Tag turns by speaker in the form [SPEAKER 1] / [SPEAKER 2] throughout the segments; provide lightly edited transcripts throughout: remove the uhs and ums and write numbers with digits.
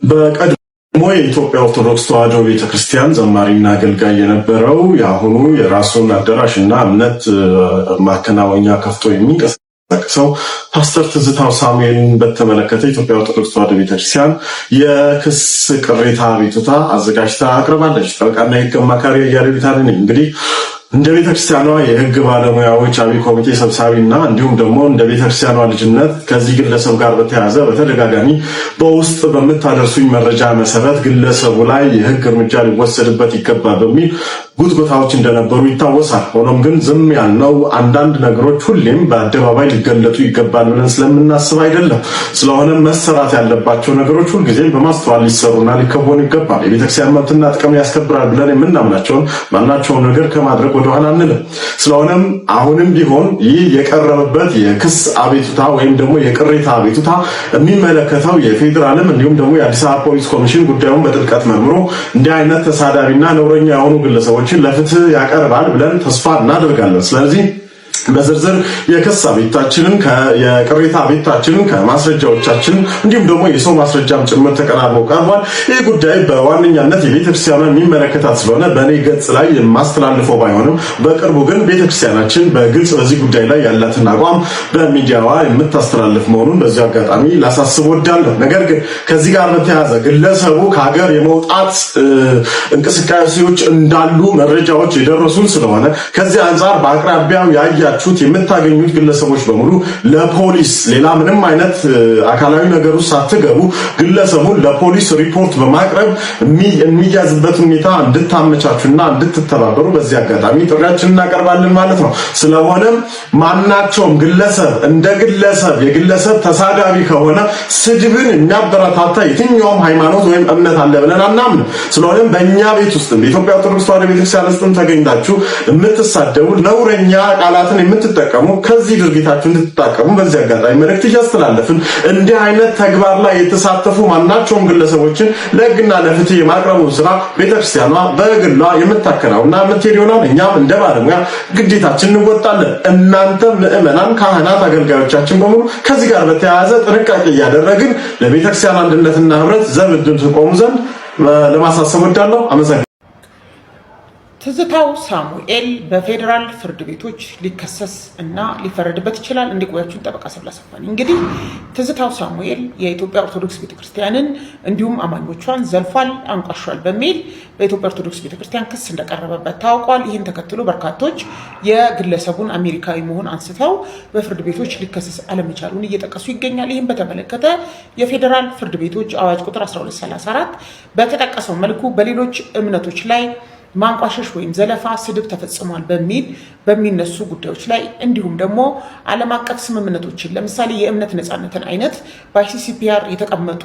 [SPEAKER 1] በቀድሞ የኢትዮጵያ ኦርቶዶክስ ተዋሕዶ ቤተክርስቲያን ዘማሪና አገልጋይ የነበረው የአሁኑ የራሱን አዳራሽና እምነት ማከናወኛ ከፍቶ የሚንቀሳቀሰው ፓስተር ትዝታው ሳሙኤልን በተመለከተ ኢትዮጵያ ኦርቶዶክስ ተዋሕዶ ቤተክርስቲያን የክስ ቅሬታ አቤቱታ አዘጋጅታ አቅርባለች። ጠበቃና የሕግ አማካሪ አያሌው ቢታኒ ነኝ። እንግዲህ እንደ ቤተክርስቲያኗ የሕግ ባለሙያዎች አብይ ኮሚቴ ሰብሳቢና እንዲሁም ደግሞ እንደ ቤተክርስቲያኗ ልጅነት ከዚህ ግለሰብ ጋር በተያያዘ በተደጋጋሚ በውስጥ በምታደርሱኝ መረጃ መሰረት ግለሰቡ ላይ የሕግ እርምጃ ሊወሰድበት ይገባል በሚል ጉትጎታዎች እንደነበሩ ይታወሳል። ሆኖም ግን ዝም ያልነው አንዳንድ ነገሮች ሁሌም በአደባባይ ሊገለጡ ይገባል ብለን ስለምናስብ አይደለም። ስለሆነም መሰራት ያለባቸው ነገሮች ሁልጊዜም በማስተዋል ሊሰሩና ሊከወኑ ይገባል። የቤተክርስቲያን መብትና ጥቅም ያስከብራል ብለን የምናምናቸውን ማናቸውን ነገር ከማድረግ ወደኋላ አንልም። ስለሆነም አሁንም ቢሆን ይህ የቀረበበት የክስ አቤቱታ ወይም ደግሞ የቅሬታ አቤቱታ የሚመለከተው የፌዴራልም እንዲሁም ደግሞ የአዲስ አበባ ፖሊስ ኮሚሽን ጉዳዩን በጥልቀት መርምሮ እንዲህ አይነት ተሳዳቢና ነውረኛ የሆኑ ግለሰቦችን ለፍትህ ያቀርባል ብለን ተስፋ እናደርጋለን። ስለዚህ በዝርዝር የክስ አቤቱታችንን የቅሬታ አቤቱታችንን ከማስረጃዎቻችን እንዲሁም ደግሞ የሰው ማስረጃም ጭምር ተቀራርበው ቀርቧል። ይህ ጉዳይ በዋነኛነት የቤተክርስቲያኗ የሚመለከታት ስለሆነ በእኔ ገጽ ላይ የማስተላልፈው ባይሆንም በቅርቡ ግን ቤተክርስቲያናችን በግልጽ በዚህ ጉዳይ ላይ ያላትን አቋም በሚዲያዋ የምታስተላልፍ መሆኑን በዚህ አጋጣሚ ላሳስብ ወዳለሁ። ነገር ግን ከዚህ ጋር በተያያዘ ግለሰቡ ከሀገር የመውጣት እንቅስቃሴዎች እንዳሉ መረጃዎች የደረሱን ስለሆነ ከዚህ አንጻር በአቅራቢያው ያያችሁት የምታገኙት ግለሰቦች በሙሉ ለፖሊስ ሌላ ምንም አይነት አካላዊ ነገር ውስጥ ሳትገቡ ግለሰቡን ለፖሊስ ሪፖርት በማቅረብ የሚያዝበት ሁኔታ እንድታመቻቹና እንድትተባበሩ በዚህ አጋጣሚ ጥሪያችንን እናቀርባለን ማለት ነው። ስለሆነም ማናቸውም ግለሰብ እንደ ግለሰብ የግለሰብ ተሳዳቢ ከሆነ ስድብን የሚያበረታታ የትኛውም ሃይማኖት ወይም እምነት አለ ብለን አናምንም። ስለሆነም በእኛ ቤት ውስጥ በኢትዮጵያ ኦርቶዶክስ ተዋሕዶ ቤተክርስቲያን ውስጥም ተገኝታችሁ የምትሳደቡ ነውረኛ ቃላትን የምትጠቀሙ ከዚህ ድርጊታችሁ እንድትጠቀሙ በዚህ አጋጣሚ መልእክት እያስተላለፍን እንዲህ አይነት ተግባር ላይ የተሳተፉ ማናቸውም ግለሰቦችን ለሕግና ለፍትህ የማቅረቡ ስራ ቤተክርስቲያኗ በግሏ የምታከናውና የምትሄድ ይሆናል። እኛም እንደ ባለሙያ ግዴታችን እንወጣለን። እናንተ ምዕመናን፣ ካህናት፣ አገልጋዮቻችን በሙሉ ከዚህ ጋር በተያያዘ ጥንቃቄ እያደረግን ለቤተክርስቲያን አንድነትና ህብረት ዘብ እንድትቆሙ ዘንድ ለማሳሰብ ወዳለሁ። አመሰግናለሁ።
[SPEAKER 2] ትዝታው ሳሙኤል በፌዴራል ፍርድ ቤቶች ሊከሰስ እና ሊፈረድበት ይችላል። እንዲቆያችሁን ጠበቃ ሰብለ ሰፋኒ። እንግዲህ ትዝታው ሳሙኤል የኢትዮጵያ ኦርቶዶክስ ቤተክርስቲያንን እንዲሁም አማኞቿን ዘልፏል፣ አንቋሿል በሚል በኢትዮጵያ ኦርቶዶክስ ቤተክርስቲያን ክስ እንደቀረበበት ታውቋል። ይህን ተከትሎ በርካቶች የግለሰቡን አሜሪካዊ መሆን አንስተው በፍርድ ቤቶች ሊከሰስ አለመቻሉን እየጠቀሱ ይገኛል። ይህን በተመለከተ የፌዴራል ፍርድ ቤቶች አዋጅ ቁጥር 1234 በተጠቀሰው መልኩ በሌሎች እምነቶች ላይ ማንቋሸሽ ወይም ዘለፋ፣ ስድብ ተፈጽሟል በሚል በሚነሱ ጉዳዮች ላይ እንዲሁም ደግሞ ዓለም አቀፍ ስምምነቶችን ለምሳሌ የእምነት ነፃነትን አይነት በአይሲሲፒአር የተቀመጡ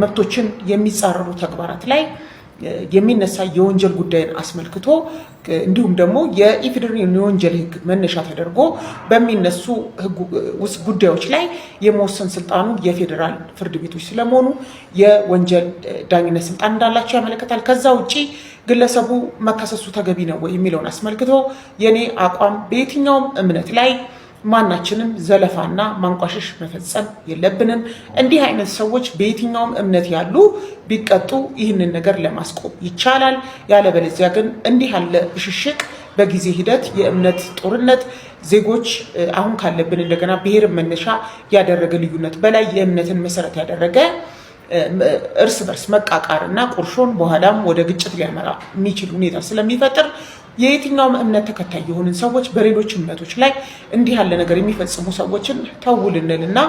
[SPEAKER 2] መብቶችን የሚጻረሩ ተግባራት ላይ የሚነሳ የወንጀል ጉዳይን አስመልክቶ እንዲሁም ደግሞ የኢፌዴሪ የወንጀል ሕግ መነሻ ተደርጎ በሚነሱ ጉዳዮች ላይ የመወሰን ስልጣኑ የፌዴራል ፍርድ ቤቶች ስለመሆኑ የወንጀል ዳኝነት ስልጣን እንዳላቸው ያመለክታል። ከዛ ውጪ ግለሰቡ መከሰሱ ተገቢ ነው ወይ የሚለውን አስመልክቶ የኔ አቋም በየትኛውም እምነት ላይ ማናችንም ዘለፋና ማንቋሸሽ መፈጸም የለብንም። እንዲህ አይነት ሰዎች በየትኛውም እምነት ያሉ ቢቀጡ ይህንን ነገር ለማስቆም ይቻላል። ያለበለዚያ ግን እንዲህ ያለ ብሽሽቅ በጊዜ ሂደት የእምነት ጦርነት ዜጎች አሁን ካለብን እንደገና ብሔር መነሻ ያደረገ ልዩነት በላይ የእምነትን መሰረት ያደረገ እርስ በርስ መቃቃርና ቁርሾን በኋላም ወደ ግጭት ሊያመራ የሚችል ሁኔታ ስለሚፈጥር የየትኛውም እምነት ተከታይ የሆንን ሰዎች በሌሎች እምነቶች ላይ እንዲህ ያለ ነገር የሚፈጽሙ ሰዎችን ተው ልንልና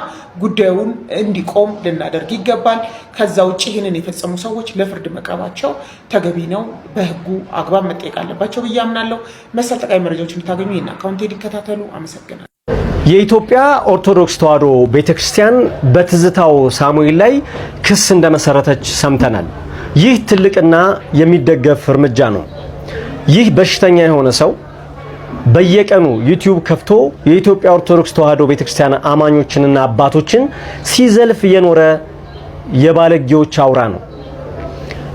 [SPEAKER 2] ጉዳዩን እንዲቆም ልናደርግ ይገባል። ከዛ ውጭ ይህንን የፈጸሙ ሰዎች ለፍርድ መቅረባቸው ተገቢ ነው፣ በሕጉ አግባብ መጠየቅ አለባቸው ብዬ አምናለሁ። መሰል ጠቃሚ መረጃዎች እንድታገኙ ይህን አካውንት እንዲከታተሉ አመሰግናለሁ።
[SPEAKER 3] የኢትዮጵያ ኦርቶዶክስ ተዋሕዶ ቤተክርስቲያን በትዝታው ሳሙኤል ላይ ክስ እንደመሰረተች ሰምተናል። ይህ ትልቅና የሚደገፍ እርምጃ ነው። ይህ በሽተኛ የሆነ ሰው በየቀኑ ዩቲዩብ ከፍቶ የኢትዮጵያ ኦርቶዶክስ ተዋሕዶ ቤተክርስቲያን አማኞችንና አባቶችን ሲዘልፍ የኖረ የባለጌዎች አውራ ነው።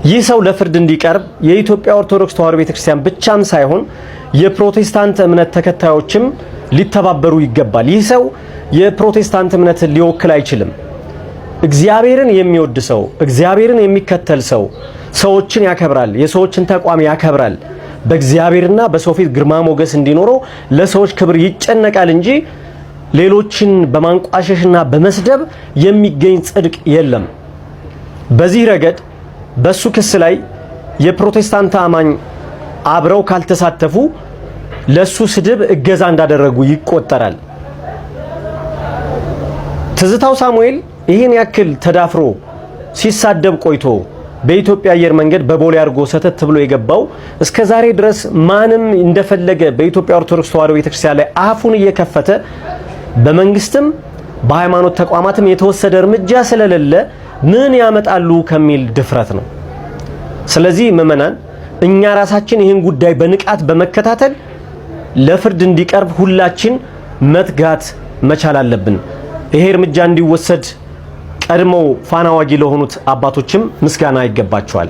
[SPEAKER 3] ይህ ሰው ለፍርድ እንዲቀርብ የኢትዮጵያ ኦርቶዶክስ ተዋሕዶ ቤተክርስቲያን ብቻም ሳይሆን የፕሮቴስታንት እምነት ተከታዮችም ሊተባበሩ ይገባል። ይህ ሰው የፕሮቴስታንት እምነትን ሊወክል አይችልም። እግዚአብሔርን የሚወድ ሰው፣ እግዚአብሔርን የሚከተል ሰው ሰዎችን ያከብራል፣ የሰዎችን ተቋም ያከብራል። በእግዚአብሔርና በሰው ፊት ግርማ ሞገስ እንዲኖረው ለሰዎች ክብር ይጨነቃል እንጂ ሌሎችን በማንቋሸሽና በመስደብ የሚገኝ ጽድቅ የለም። በዚህ ረገድ በሱ ክስ ላይ የፕሮቴስታንት አማኝ አብረው ካልተሳተፉ ለሱ ስድብ እገዛ እንዳደረጉ ይቆጠራል። ትዝታው ሳሙኤል ይህን ያክል ተዳፍሮ ሲሳደብ ቆይቶ በኢትዮጵያ አየር መንገድ በቦሌ አርጎ ሰተት ብሎ የገባው እስከ ዛሬ ድረስ ማንም እንደፈለገ በኢትዮጵያ ኦርቶዶክስ ተዋሕዶ ቤተክርስቲያን ላይ አፉን እየከፈተ በመንግስትም በሃይማኖት ተቋማትም የተወሰደ እርምጃ ስለሌለ ምን ያመጣሉ ከሚል ድፍረት ነው። ስለዚህ ምዕመናን እኛ ራሳችን ይህን ጉዳይ በንቃት በመከታተል ለፍርድ እንዲቀርብ ሁላችን መትጋት መቻል አለብን። ይሄ እርምጃ እንዲወሰድ ቀድመው ፋና ዋጊ ለሆኑት አባቶችም ምስጋና ይገባቸዋል።